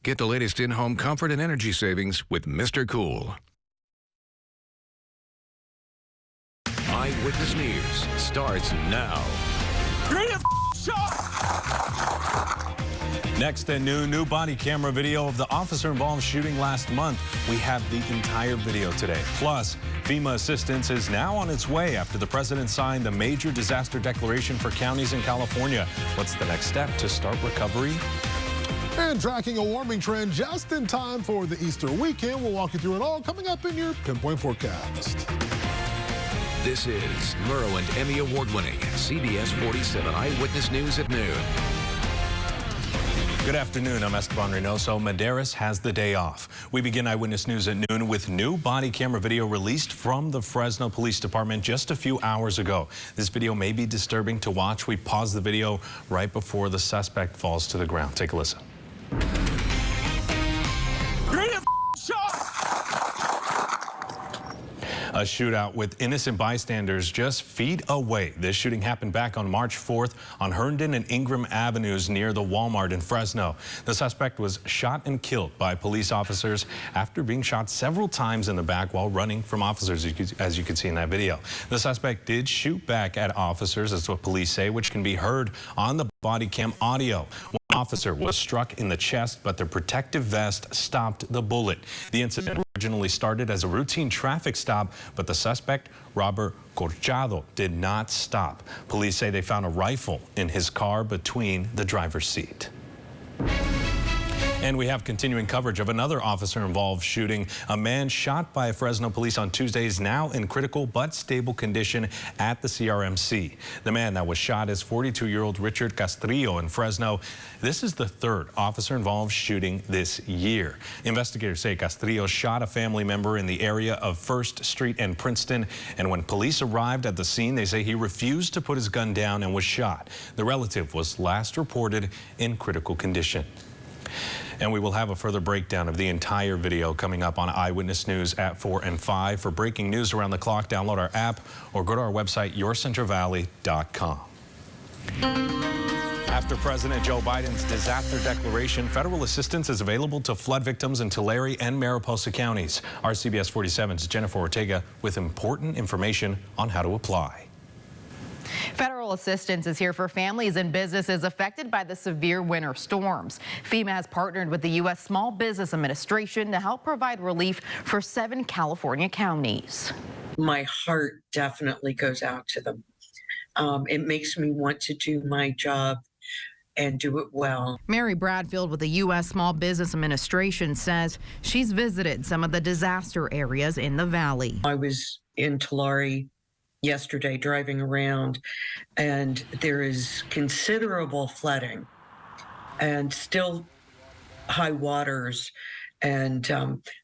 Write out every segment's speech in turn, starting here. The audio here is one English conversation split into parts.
Get the latest in-home comfort and energy savings with Mr. Cool. Eyewitness News starts now. Next, a new body camera video of the officer-involved shooting last month. We have the entire video today. Plus, FEMA assistance is now on its way after the president signed the major disaster declaration for counties in California. What's the next step to start recovery? And tracking a warming trend just in time for the Easter weekend. We'll walk you through it all coming up in your Pinpoint Forecast. This is Murrow and Emmy Award-winning CBS 47 Eyewitness News at noon. Good afternoon, I'm Esteban Reynoso. Medeiros has the day off. We begin Eyewitness News at noon with new body camera video released from the Fresno Police Department just a few hours ago. This video may be disturbing to watch. We paused the video right before the suspect falls to the ground. Take a listen. A shootout with innocent bystanders just feet away. This shooting happened back on March 4th on Herndon and Ingram Avenues near the Walmart in Fresno. The suspect was shot and killed by police officers after being shot several times in the back while running from officers, as you can see in that video. The suspect did shoot back at officers, that's what police say, which can be heard on the body cam audio. One officer was struck in the chest, but the protective vest stopped the bullet. The incident originally started as a routine traffic stop, but the suspect, Robert Corchado, did not stop. Police say they found a rifle in his car between the driver's seat. And we have continuing coverage of another officer-involved shooting. A man shot by Fresno police on Tuesday is now in critical but stable condition at the CRMC. The man that was shot is 42-year-old Richard Castrillo in Fresno. This is the third officer-involved shooting this year. Investigators say Castrillo shot a family member in the area of 1st Street and Princeton, and when police arrived at the scene, they say he refused to put his gun down and was shot. The relative was last reported in critical condition. And we will have a further breakdown of the entire video coming up on Eyewitness News at 4 and 5. For breaking news around the clock, download our app or go to our website, yourcentralvalley.com. After President Joe Biden's disaster declaration, federal assistance is available to flood victims in Tulare and Mariposa counties. Our CBS 47's Jennifer Ortega with important information on how to apply. Federal assistance is here for families and businesses affected by the severe winter storms. FEMA has partnered with the U.S. Small Business Administration to help provide relief for 7 California counties. My heart definitely goes out to them. It makes me want to do my job and do it well. Mary Bradfield with the U.S. Small Business Administration says she's visited some of the disaster areas in the valley. I was in Tulare yesterday driving around, and there is considerable flooding and still high waters, and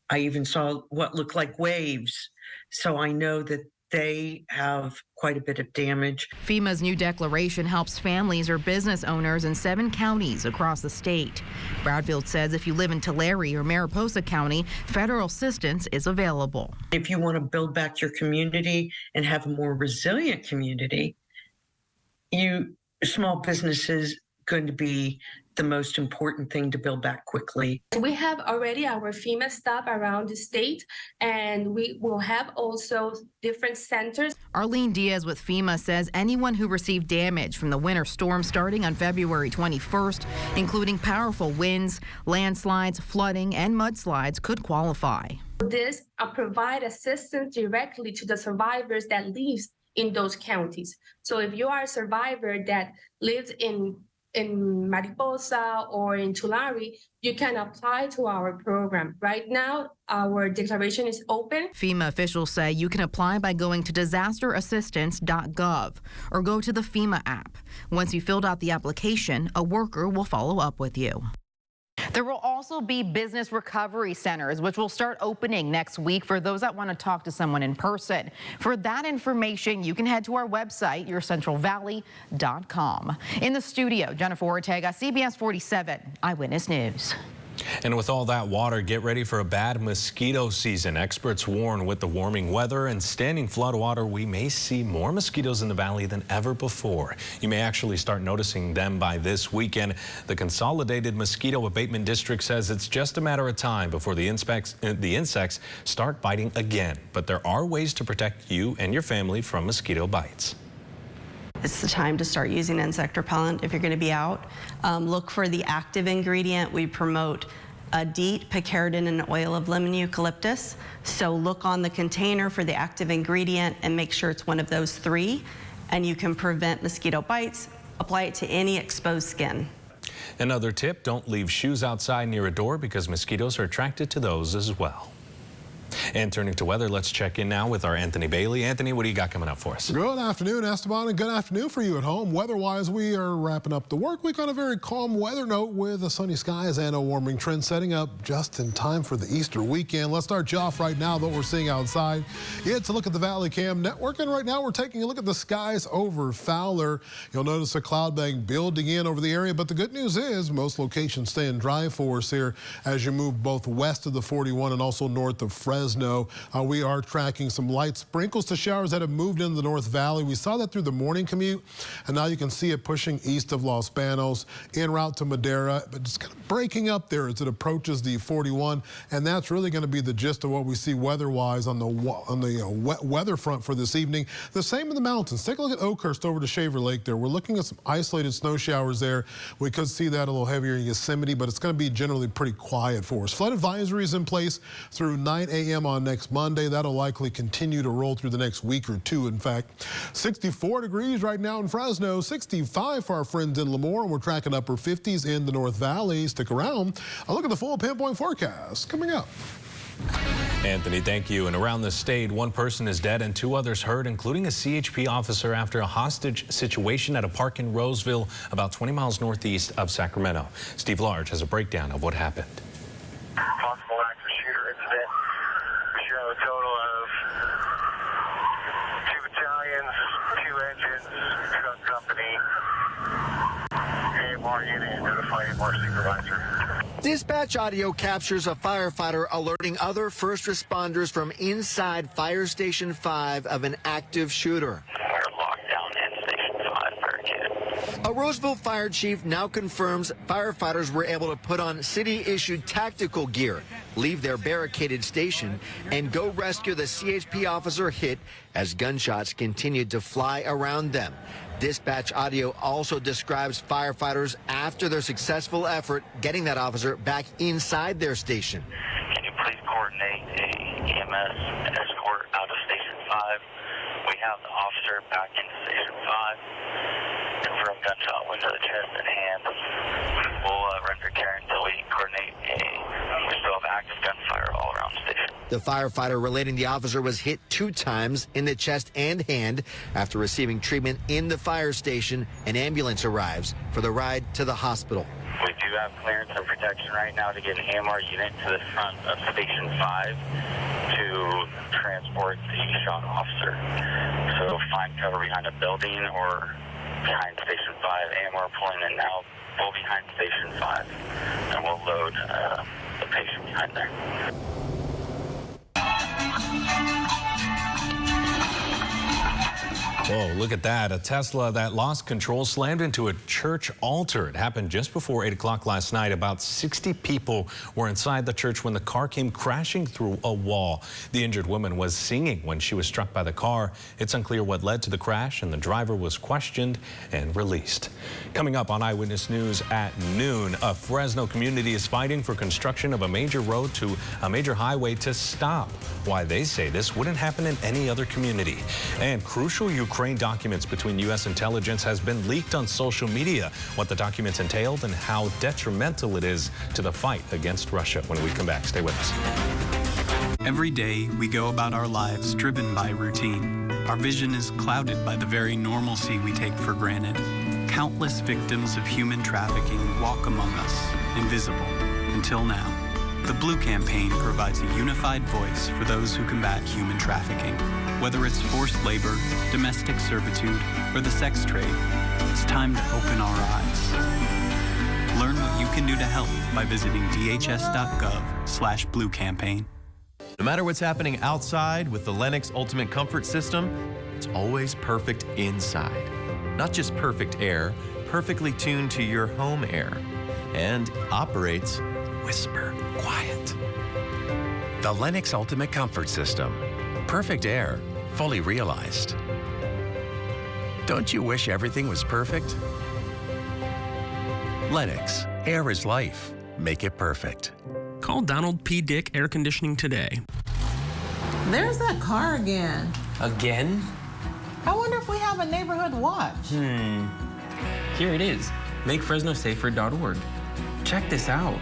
I even saw what looked like waves, so I know that they have quite a bit of damage. FEMA's new declaration helps families or business owners in 7 counties across the state. Bradfield says if you live in Tulare or Mariposa County, federal assistance is available. If you want to build back your community and have a more resilient community, small businesses going to be the most important thing to build back quickly. We have already our FEMA staff around the state, and we will have also different centers. Arlene Diaz with FEMA says anyone who received damage from the winter storm starting on February 21st, including powerful winds, landslides, flooding, and mudslides, could qualify. This provide assistance directly to the survivors that lives in those counties. So if you are a survivor that lives in Mariposa or in Tulare, you can apply to our program. Right now, our declaration is open. FEMA officials say you can apply by going to disasterassistance.gov or go to the FEMA app. Once you filled out the application, a worker will follow up with you. There will also be business recovery centers, which will start opening next week for those that want to talk to someone in person. For that information, you can head to our website, yourcentralvalley.com. In the studio, Jennifer Ortega, CBS 47 Eyewitness News. And with all that water, get ready for a bad mosquito season. Experts warn with the warming weather and standing floodwater, we may see more mosquitoes in the valley than ever before. You may actually start noticing them by this weekend. The Consolidated Mosquito Abatement District says it's just a matter of time before the insects start biting again. But there are ways to protect you and your family from mosquito bites. It's the time to start using insect repellent if you're going to be out. Look for the active ingredient. We promote DEET, picaridin, and oil of lemon eucalyptus. So look on the container for the active ingredient and make sure it's one of those three, and you can prevent mosquito bites. Apply it to any exposed skin. Another tip, don't leave shoes outside near a door because mosquitoes are attracted to those as well. And turning to weather, let's check in now with our Anthony Bailey. Anthony, what do you got coming up for us? Good afternoon, Esteban, and good afternoon for you at home. Weather-wise, we are wrapping up the work week on a very calm weather note with the sunny skies and a warming trend setting up just in time for the Easter weekend. Let's start you off right now, what we're seeing outside. It's a look at the Valley Cam Network, and right now we're taking a look at the skies over Fowler. You'll notice a cloud bank building in over the area, but the good news is most locations staying dry for us here as you move both west of the 41 and also north of Fresno. We are tracking some light sprinkles to showers that have moved into the North Valley. We saw that through the morning commute, and now you can see it pushing east of Los Banos, en route to Madera, but it's kind of breaking up there as it approaches the 41, and that's really going to be the gist of what we see weather-wise on the wet weather front for this evening. The same in the mountains. Take a look at Oakhurst over to Shaver Lake there. We're looking at some isolated snow showers there. We could see that a little heavier in Yosemite, but it's going to be generally pretty quiet for us. Flood advisories in place through 9 a.m. on next Monday. That'll likely continue to roll through the next week or two, in fact. 64 degrees right now in Fresno, 65 for our friends in Lemoore, and we're tracking upper 50s in the North Valley. Stick around. A look at the full pinpoint forecast coming up. Anthony, thank you. And around the state, one person is dead and 2 others hurt, including a Kgpe officer after a hostage situation at a park in Roseville, about 20 miles northeast of Sacramento. Steve Large has a breakdown of what happened. Possible active shooter incident. We show a total of 2 battalions, 2 engines, truck company, AMR unit, notify AMR supervisor. Dispatch audio captures a firefighter alerting other first responders from inside Fire Station 5 of an active shooter. Fire lockdown in Station 5 barricaded. A Roseville fire chief now confirms firefighters were able to put on city-issued tactical gear, leave their barricaded station, and go rescue the Kgpe officer hit as gunshots continued to fly around them. Dispatch audio also describes firefighters after their successful effort getting that officer back inside their station. Can you please coordinate a EMS escort out of Station 5? We have the officer back into Station 5. Confirm gunshot wound to the chest and hand. We'll render care until we coordinate we still have active gunfire all around the station. The firefighter relating the officer was hit 2 times in the chest and hand. After receiving treatment in the fire station, an ambulance arrives for the ride to the hospital. We do have clearance and protection right now to get an AMR unit to the front of Station 5 to transport the shot officer. So find cover behind a building or behind Station 5. AMR pulling in now, pull behind Station 5, and we'll load the patient behind there. Whoa, look at that. A Tesla that lost control slammed into a church altar. It happened just before 8 o'clock last night. About 60 people were inside the church when the car came crashing through a wall. The injured woman was singing when she was struck by the car. It's unclear what led to the crash, and the driver was questioned and released. Coming up on Eyewitness News at noon, a Fresno community is fighting for construction of a major road to a major highway to stop. Why they say this wouldn't happen in any other community. And crucial Ukraine documents between U.S. intelligence has been leaked on social media. What the documents entailed and how detrimental it is to the fight against Russia. When we come back, stay with us. Every day we go about our lives driven by routine. Our vision is clouded by the very normalcy we take for granted. Countless victims of human trafficking walk among us, invisible, until now. The Blue Campaign provides a unified voice for those who combat human trafficking. Whether it's forced labor, domestic servitude, or the sex trade, it's time to open our eyes. Learn what you can can do to help by visiting dhs.gov/bluecampaign. No matter what's happening outside with the Lennox Ultimate Comfort System, it's always perfect inside. Not just perfect air, perfectly tuned to your home air. And operates whisper quiet. The Lennox Ultimate Comfort System. Perfect air, fully realized. Don't you wish everything was perfect? Lennox, air is life. Make it perfect. Call Donald P. Dick Air Conditioning today. There's that car again. Again? I wonder if we have a neighborhood watch. Here it is, makefresnosafer.org. Check this out.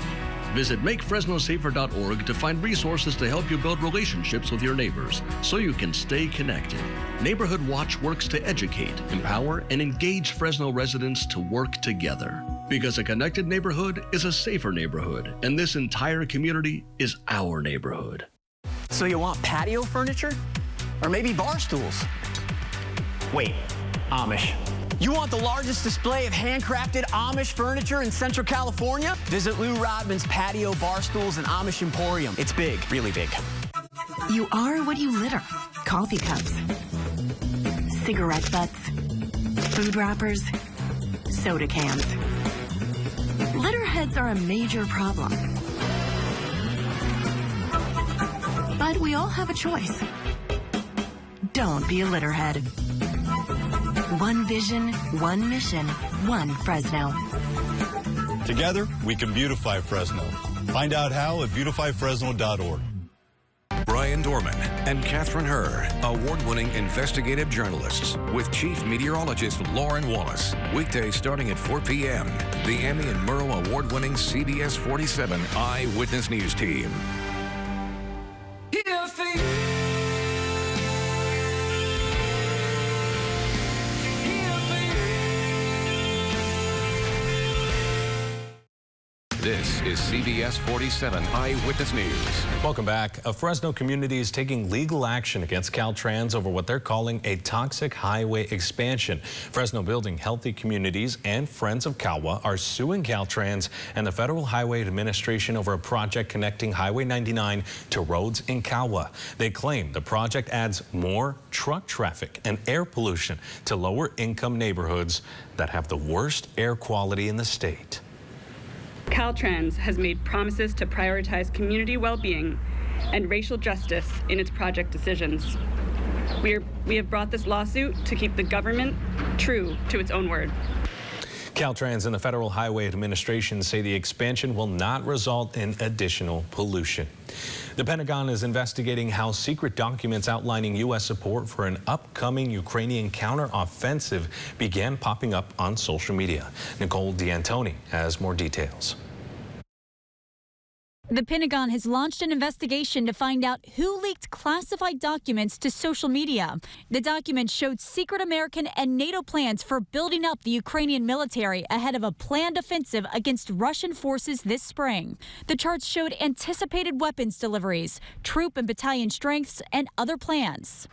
Visit makefresnosafer.org to find resources to help you build relationships with your neighbors so you can stay connected. Neighborhood Watch works to educate, empower, and engage Fresno residents to work together. Because a connected neighborhood is a safer neighborhood, and this entire community is our neighborhood. So you want patio furniture? Or maybe bar stools? Wait, Amish. You want the largest display of handcrafted Amish furniture in Central California? Visit Lou Rodman's Patio Bar Stools and Amish Emporium. It's big, really big. You are what you litter. Coffee cups, cigarette butts, food wrappers, soda cans. Litterheads are a major problem. But we all have a choice. Don't be a litterhead. One vision, one mission, one Fresno. Together, we can beautify Fresno. Find out how at beautifyfresno.org. Brian Dorman and Catherine Herr, award-winning investigative journalists, with Chief Meteorologist Lauren Wallace. Weekdays starting at 4 p.m. The Emmy and Murrow award-winning CBS 47 Eyewitness News Team. This is CBS 47 Eyewitness News. Welcome back. A Fresno community is taking legal action against Caltrans over what they're calling a toxic highway expansion. Fresno Building Healthy Communities and Friends of Calwa are suing Caltrans and the Federal Highway Administration over a project connecting Highway 99 to roads in Calwa. They claim the project adds more truck traffic and air pollution to lower income neighborhoods that have the worst air quality in the state. Caltrans has made promises to prioritize community well-being and racial justice in its project decisions. We have brought this lawsuit to keep the government true to its own word. Caltrans and the Federal Highway Administration say the expansion will not result in additional pollution. The Pentagon is investigating how secret documents outlining U.S. support for an upcoming Ukrainian counteroffensive began popping up on social media. Nicole D'Antoni has more details. The Pentagon has launched an investigation to find out who leaked classified documents to social media. The documents showed secret American and NATO plans for building up the Ukrainian military ahead of a planned offensive against Russian forces this spring. The charts showed anticipated weapons deliveries, troop and battalion strengths, and other plans.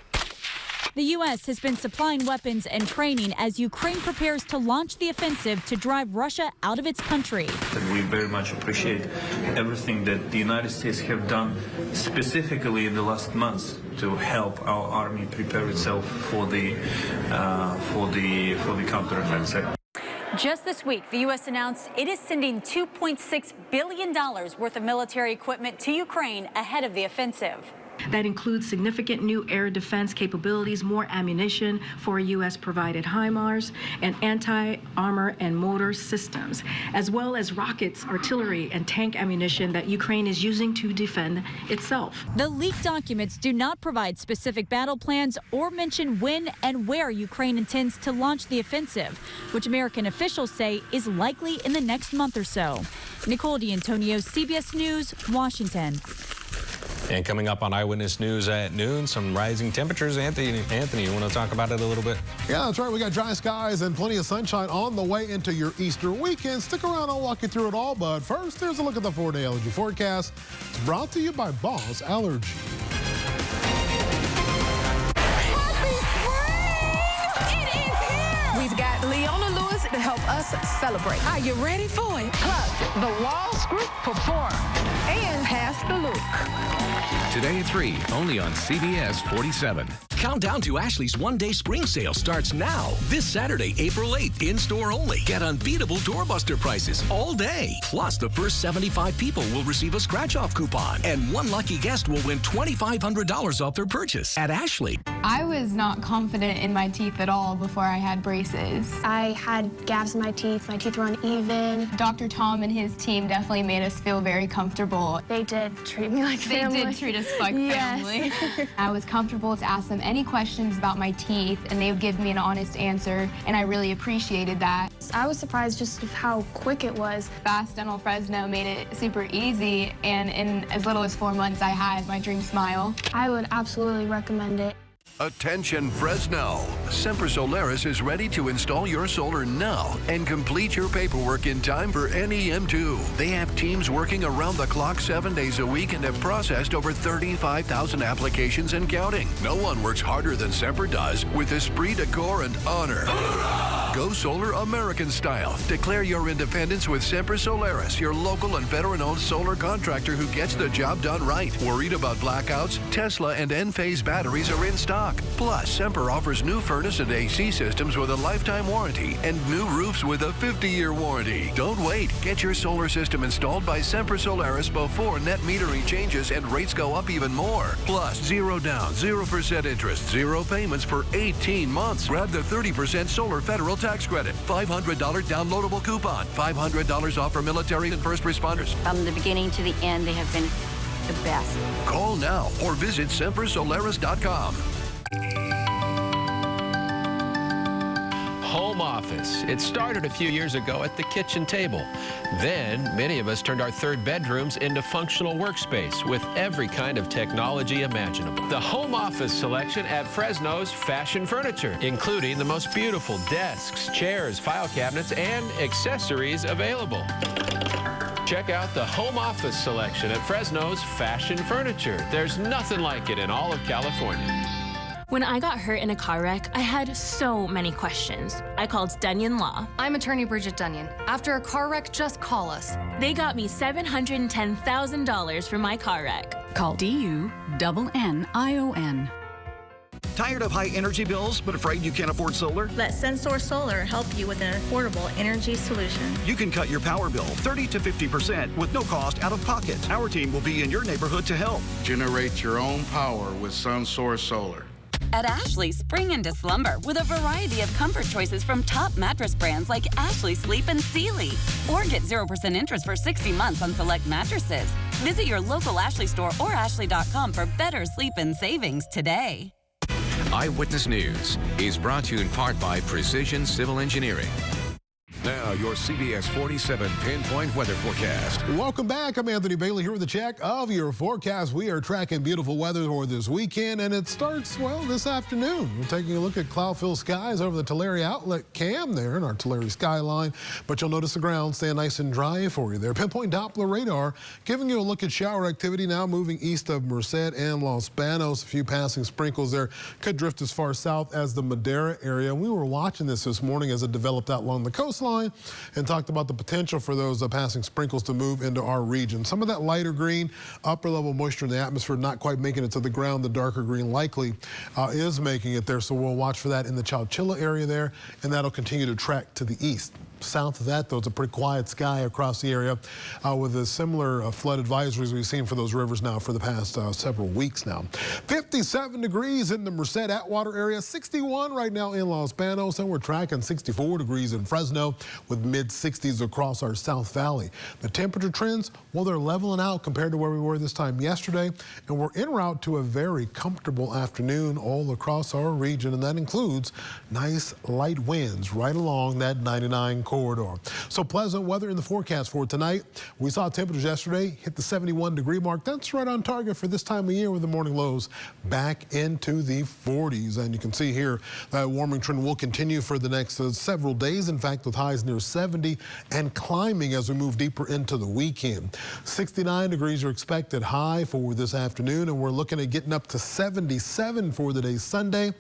The U.S. has been supplying weapons and training as Ukraine prepares to launch the offensive to drive Russia out of its country. We very much appreciate everything that the United States have done specifically in the last months to help our army prepare itself for the counteroffensive. Just this week, the U.S. announced it is sending $2.6 billion worth of military equipment to Ukraine ahead of the offensive. That includes significant new air defense capabilities, more ammunition for U.S.-provided HIMARS, and anti-armor and mortar systems, as well as rockets, artillery, and tank ammunition that Ukraine is using to defend itself. The leaked documents do not provide specific battle plans or mention when and where Ukraine intends to launch the offensive, which American officials say is likely in the next month or so. Nicole D'Antonio, CBS News, Washington. And coming up on Eyewitness News at noon, some rising temperatures. Anthony, you want to talk about it a little bit? Yeah, that's right. We got dry skies and plenty of sunshine on the way into your Easter weekend. Stick around, I'll walk you through it all. But first, here's a look at the 4-day allergy forecast. It's brought to you by Boss Allergy. We've got Leona Lewis to help us celebrate. Are you ready for it? Plus, the Walls Group perform and pass the look. Today at 3, only on CBS 47. Countdown to Ashley's one-day spring sale starts now. This Saturday, April 8th, in-store only. Get unbeatable doorbuster prices all day. Plus, the first 75 people will receive a scratch-off coupon. And one lucky guest will win $2,500 off their purchase at Ashley. I was not confident in my teeth at all before I had braces. I had gaps in my teeth were uneven. Dr. Tom and his team definitely made us feel very comfortable. They did treat me like family. They did treat us like family. I was comfortable to ask them any questions about my teeth, and they would give me an honest answer, and I really appreciated that. I was surprised just of how quick it was. Fast Dental Fresno made it super easy, and in as little as 4 months, I had my dream smile. I would absolutely recommend it. Attention Fresno! Semper Solaris is ready to install your solar now and complete your paperwork in time for NEM2. They have teams working around the clock 7 days a week and have processed over 35,000 applications and counting. No one works harder than Semper does with esprit de corps and honor. Go solar American style. Declare your independence with Semper Solaris, your local and veteran-owned solar contractor who gets the job done right. Worried about blackouts? Tesla and Enphase batteries are in stock. Plus, Semper offers new furnace and AC systems with a lifetime warranty and new roofs with a 50-year warranty. Don't wait. Get your solar system installed by Semper Solaris before net metering changes and rates go up even more. Plus, 0 down, 0% interest, 0 payments for 18 months. Grab the 30% solar federal tax credit, $500 downloadable coupon, $500 off for military and first responders. From the beginning to the end, they have been the best. Call now or visit sempersolaris.com. Home office. It started a few years ago at the kitchen table. Then, many of us turned our third bedrooms into functional workspace with every kind of technology imaginable. The home office selection at Fresno's Fashion Furniture, including the most beautiful desks, chairs, file cabinets, and accessories available. Check out the home office selection at Fresno's Fashion Furniture. There's nothing like it in all of California. When I got hurt in a car wreck, I had so many questions. I called Dunyon Law. I'm attorney Bridget Dunyon. After a car wreck, just call us. They got me $710,000 for my car wreck. Call DUNNION. Tired of high energy bills, but afraid you can't afford solar? Let Sensor Solar help you with an affordable energy solution. You can cut your power bill 30 to 50% with no cost out of pocket. Our team will be in your neighborhood to help. Generate your own power with SunSource Solar. At Ashley, spring into slumber with a variety of comfort choices from top mattress brands like Ashley Sleep and Sealy. Or get 0% interest for 60 months on select mattresses. Visit your local Ashley store or ashley.com for better sleep and savings today. Eyewitness News is brought to you in part by Precision Civil Engineering. Now, your CBS 47 pinpoint weather forecast. Welcome back. I'm Anthony Bailey here with a check of your forecast. We are tracking beautiful weather for this weekend, and it starts, well, this afternoon. We're taking a look at cloud-filled skies over the Tulare outlet cam there in our Tulare skyline, but you'll notice the ground staying nice and dry for you there. Pinpoint Doppler radar giving you a look at shower activity now moving east of Merced and Los Banos. A few passing sprinkles there could drift as far south as the Madera area. And we were watching this morning as it developed out along the coastline and talked about the potential for those passing sprinkles to move into our region. Some of that lighter green, upper level moisture in the atmosphere not quite making it to the ground. The darker green likely is making it there. So we'll watch for that in the Chowchilla area there, and that'll continue to track to the east. South of that, though, it's a pretty quiet sky across the area with the similar flood advisories we've seen for those rivers now for the past several weeks now. 57 degrees in the Merced Atwater area, 61 right now in Los Banos, and we're tracking 64 degrees in Fresno with mid-60s across our South Valley. The temperature trends, well, they're leveling out compared to where we were this time yesterday, and we're en route to a very comfortable afternoon all across our region, and that includes nice light winds right along that 99 corridor. So pleasant weather in the forecast for tonight. We saw temperatures yesterday hit the 71-degree mark. That's right on target for this time of year with the morning lows back into the 40s. And you can see here that warming trend will continue for the next several days. In fact, with highs near 70 and climbing as we move deeper into the weekend. 69 degrees are expected high for this afternoon, and we're looking at getting up to 77 for the day Sunday.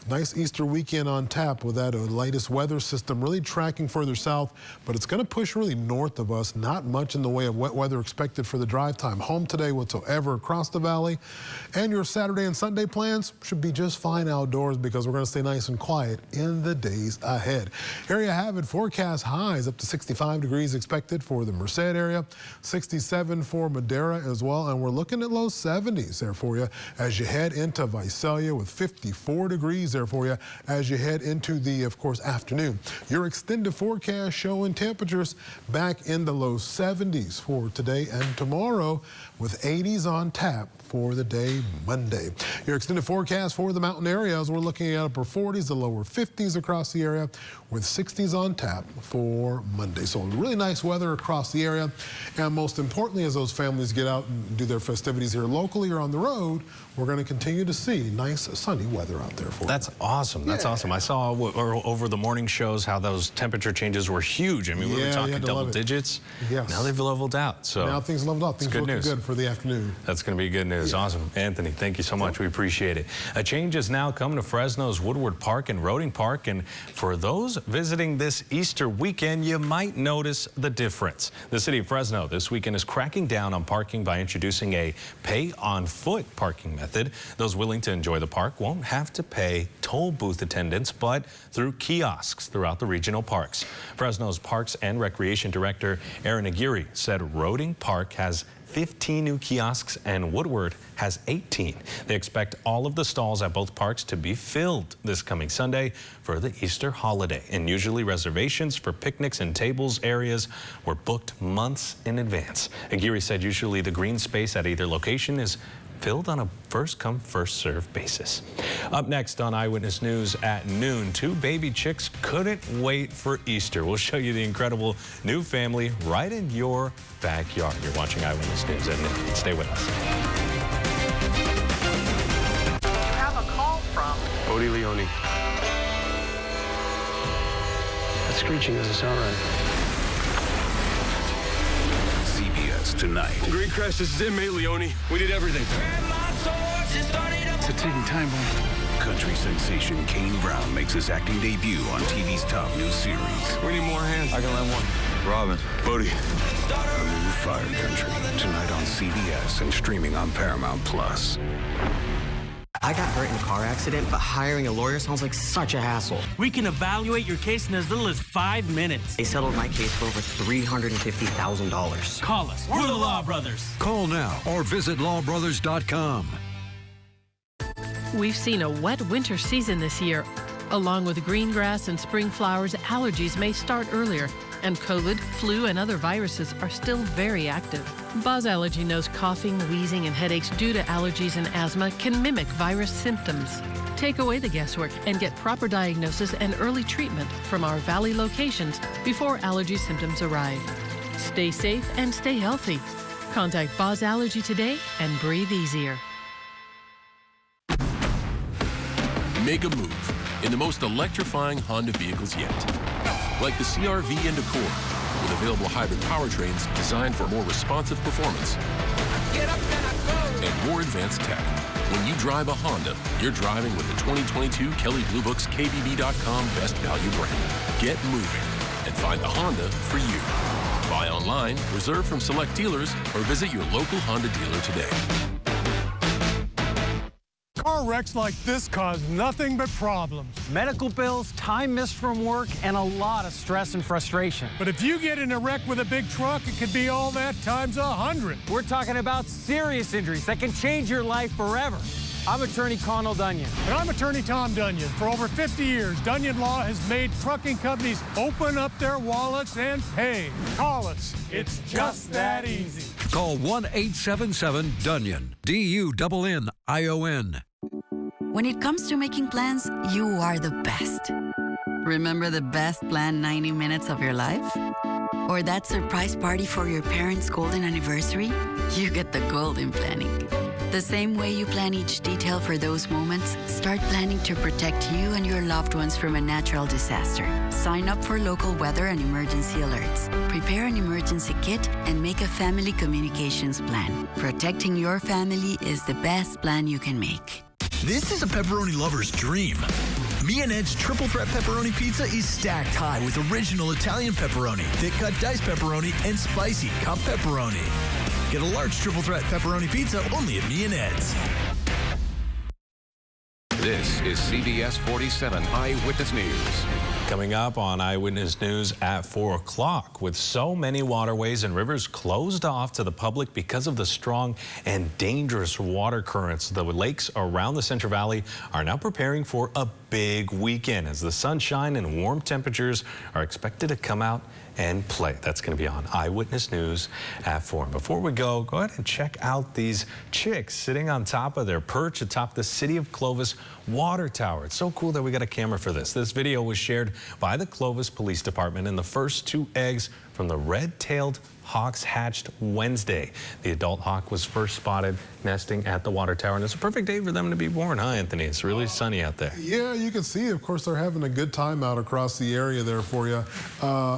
Nice Easter weekend on tap with that latest weather system really tracking further south, but it's going to push really north of us. Not much in the way of wet weather expected for the drive time home today whatsoever across the valley. And your Saturday and Sunday plans should be just fine outdoors because we're going to stay nice and quiet in the days ahead. Here you have it. Forecast highs up to 65 degrees expected for the Merced area, 67 for Madera as well, and we're looking at low 70s there for you as you head into Visalia with 54 degrees there for you as you head into the, of course, afternoon. Your extended forecast showing temperatures back in the low 70s for today and tomorrow with 80s on tap for the day Monday. Your extended forecast for the mountain areas, we're looking at upper 40s to lower 50s across the area with 60s on tap for Monday. So really nice weather across the area. And most importantly, as those families get out and do their festivities here locally or on the road, we're going to continue to see nice sunny weather out there for That's awesome. That's awesome. I saw over the morning shows how those temperature changes were huge. I mean, we were talking double digits. Yes. Now they've leveled out. So now things leveled out. Things good looking news. good for the afternoon. That's going to be good news. Awesome. Anthony, thank you so much. We appreciate it. A change is now coming to Fresno's Woodward Park and Roding Park. And for those visiting this Easter weekend, you might notice the difference. The city of Fresno this weekend is cracking down on parking by introducing a pay-on-foot parking method. Those willing to enjoy the park won't have to pay toll booth attendants, but through kiosks throughout the regional parks. Fresno's Parks and Recreation Director Aaron Aguirre said Roding Park has 15 new kiosks and Woodward has 18. They expect all of the stalls at both parks to be filled this coming Sunday for the Easter holiday. And usually reservations for picnics and tables areas were booked months in advance. Aguirre said usually the green space at either location is filled on a first-come, first-served basis. Up next on Eyewitness News at noon, two baby chicks couldn't wait for Easter. We'll show you the incredible new family right in your backyard. You're watching Eyewitness News at noon. Stay with us. You have a call from Odie Leone. That screeching doesn't sound right. CBS tonight. Green Crash, this is inmate Leone. We did everything. It's a ticking time bomb. Country sensation Kane Brown makes his acting debut on TV's top new series. We need more hands. I can lend one. Robin. Bodie. A new Fire Country, tonight on CBS and streaming on Paramount Plus. I got hurt in a car accident, but hiring a lawyer sounds like such a hassle. We can evaluate your case in as little as 5 minutes. They settled my case for over $350,000. Call us. We're the Law Brothers. Call now or visit lawbrothers.com. We've seen a wet winter season this year. Along with green grass and spring flowers, allergies may start earlier, and COVID, flu, and other viruses are still very active. Buzz Allergy knows coughing, wheezing, and headaches due to allergies and asthma can mimic virus symptoms. Take away the guesswork and get proper diagnosis and early treatment from our Valley locations before allergy symptoms arrive. Stay safe and stay healthy. Contact Buzz Allergy today and breathe easier. Make a move in the most electrifying Honda vehicles yet. Like the CR-V and Accord, with available hybrid powertrains designed for more responsive performance and more advanced tech. When you drive a Honda, you're driving with the 2022 Kelley Blue Book's KBB.com Best Value brand. Get moving and find the Honda for you. Buy online, reserve from select dealers, or visit your local Honda dealer today. Car wrecks like this cause nothing but problems. Medical bills, time missed from work, and a lot of stress and frustration. But if you get in a wreck with a big truck, it could be all that times 100. We're talking about serious injuries that can change your life forever. I'm attorney Connell Dunyan. And I'm attorney Tom Dunyan. For over 50 years, Dunyan Law has made trucking companies open up their wallets and pay. Call us. It's just that easy. Call 1-877-DUNYAN. DUNNION. When it comes to making plans, you are the best. Remember the best planned 90 minutes of your life? Or that surprise party for your parents' golden anniversary? You get the golden planning. The same way you plan each detail for those moments, start planning to protect you and your loved ones from a natural disaster. Sign up for local weather and emergency alerts. Prepare an emergency kit and make a family communications plan. Protecting your family is the best plan you can make. This is a pepperoni lover's dream. Me and Ed's Triple Threat Pepperoni Pizza is stacked high with original Italian pepperoni, thick-cut diced pepperoni, and spicy cup pepperoni. Get a large Triple Threat Pepperoni Pizza only at Me and Ed's. This is CBS 47 Eyewitness News. Coming up on Eyewitness News at 4 o'clock, with so many waterways and rivers closed off to the public because of the strong and dangerous water currents, the lakes around the Central Valley are now preparing for a big weekend as the sunshine and warm temperatures are expected to come out and play. That's going to be on Eyewitness News at 4. Before we go ahead and check out these chicks sitting on top of their perch atop the City of Clovis water tower. It's so cool that we got a camera for this. This video was shared by the Clovis Police Department, and the first 2 eggs from the red-tailed hawks hatched Wednesday. The adult hawk was first spotted nesting at the water tower, and it's a perfect day for them to be born, huh, Anthony? It's really sunny out there. Yeah, you can see, of course, they're having a good time out across the area there for you.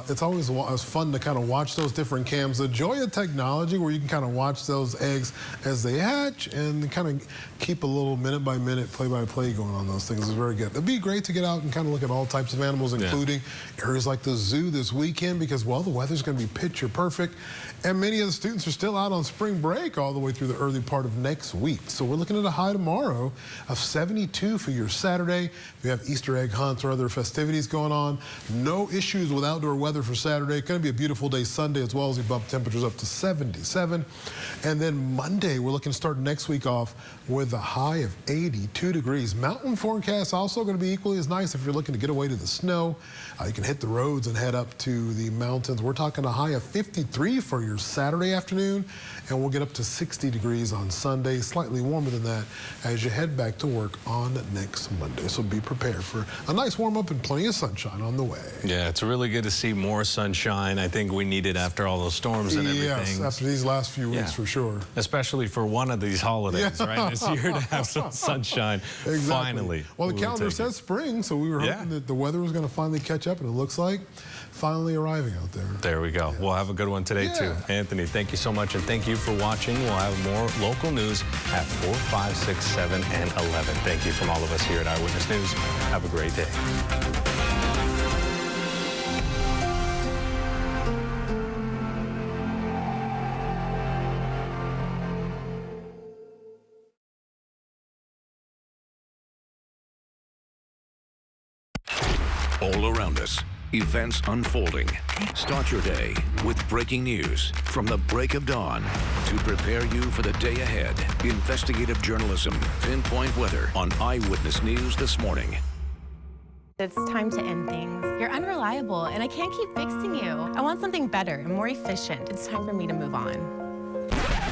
It's always fun to kind of watch those different cams. The joy of technology where you can kind of watch those eggs as they hatch and kind of keep a little minute-by-minute, play-by-play going on those things is very good. It'd be great to get out and kind of look at all types of animals, including areas like the zoo this weekend because, well, the weather's going to be picture perfect. And many of the students are still out on spring break all the way through the early part of next week. So we're looking at a high tomorrow of 72 for your Saturday. If you have Easter egg hunts or other festivities going on, no issues with outdoor weather for Saturday. It's going to be a beautiful day Sunday as well as we bump temperatures up to 77. And then Monday, we're looking to start next week off with a high of 82 degrees. Mountain forecast also going to be equally as nice if you're looking to get away to the snow. You can hit the roads and head up to the mountains. We're talking a high of 53 for your Saturday afternoon, and we'll get up to 60 degrees on Sunday, slightly warmer than that as you head back to work on next Monday. So be prepared for a nice warm up and plenty of sunshine on the way. Yeah, it's really good to see more sunshine. I think we need it after all those storms and everything. Yes, after these last few weeks for sure. Especially for one of these holidays, right? This year to have some sunshine, finally. Well, the calendar says spring, so we were hoping that the weather was going to finally catch up, and it looks like finally arriving out there. There we go. We'll have a good one today, too. Anthony, thank you so much, and thank you for watching. We'll have more local news at 4, 5, 6, 7, and 11. Thank you from all of us here at Eyewitness News. Have a great day. All around us, events unfolding. Start your day with breaking news from the break of dawn to prepare you for the day ahead. Investigative journalism, pinpoint weather on Eyewitness News this morning. It's time to end things. You're unreliable, and I can't keep fixing you. I want something better and more efficient. It's time for me to move on.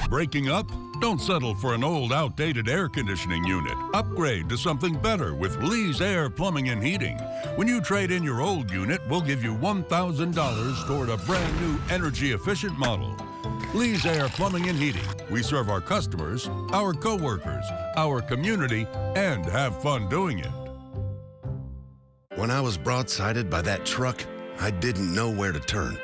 Breaking up? Don't settle for an old, outdated air conditioning unit. Upgrade to something better with Lee's Air Plumbing and Heating. When you trade in your old unit, we'll give you $1,000 toward a brand new energy-efficient model. Lee's Air Plumbing and Heating. We serve our customers, our coworkers, our community, and have fun doing it. When I was broadsided by that truck, I didn't know where to turn.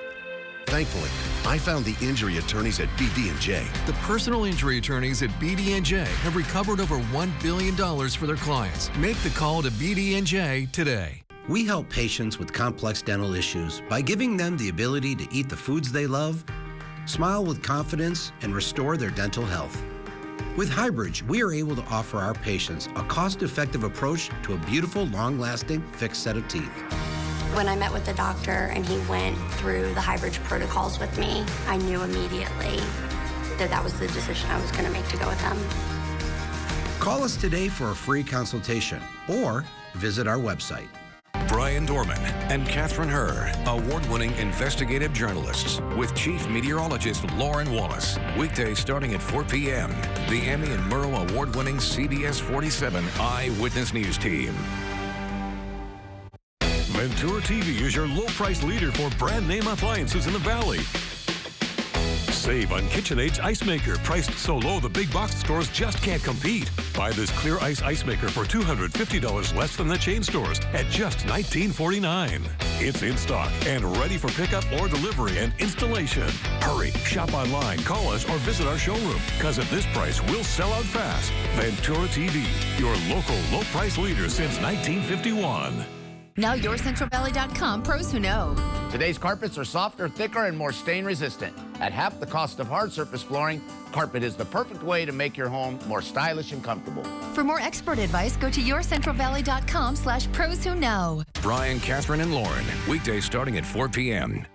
Thankfully, I found the injury attorneys at BD&J. The personal injury attorneys at BD&J have recovered over $1 billion for their clients. Make the call to BD&J today. We help patients with complex dental issues by giving them the ability to eat the foods they love, smile with confidence, and restore their dental health. With Highbridge, we are able to offer our patients a cost-effective approach to a beautiful, long-lasting, fixed set of teeth. When I met with the doctor and he went through the Highbridge protocols with me, I knew immediately that that was the decision I was going to make to go with them. Call us today for a free consultation or visit our website. Brian Dorman and Catherine Herr, award-winning investigative journalists, with Chief Meteorologist Lauren Wallace. Weekdays starting at 4 p.m. The Emmy and Murrow award-winning CBS 47 Eyewitness News team. Ventura TV is your low-price leader for brand-name appliances in the Valley. Save on KitchenAid's ice maker, priced so low the big box stores just can't compete. Buy this clear ice maker for $250 less than the chain stores at just $19.49. It's in stock and ready for pickup or delivery and installation. Hurry, shop online, call us, or visit our showroom, because at this price, we'll sell out fast. Ventura TV, your local low-price leader since 1951. Now YourCentralValley.com pros who know. Today's carpets are softer, thicker, and more stain resistant. At half the cost of hard surface flooring, Kgpe is the perfect way to make your home more stylish and comfortable. For more expert advice, go to YourCentralValley.com/pros who know. Brian, Catherine, and Lauren, weekdays starting at 4 p.m.